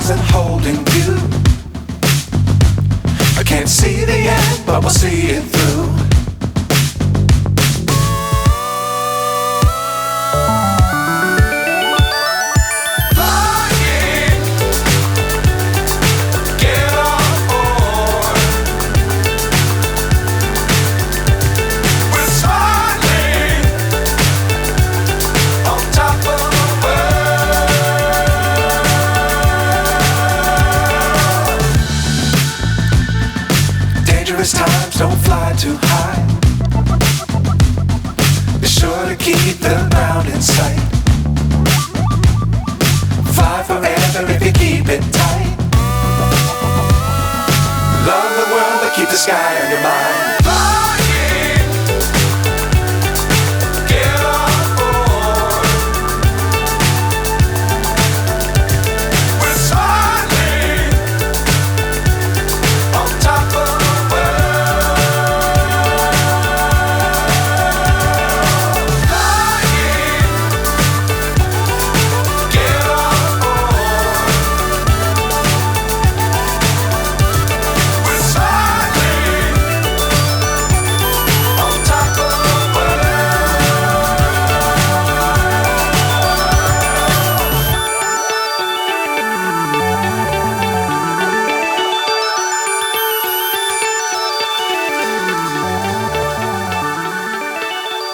stars and holding you. I can't see the end, but we'll see it through. Times don't fly too high. Be sure to keep the ground in sight. Fly forever if you keep it tight. Love the world but keep the sky on your mind.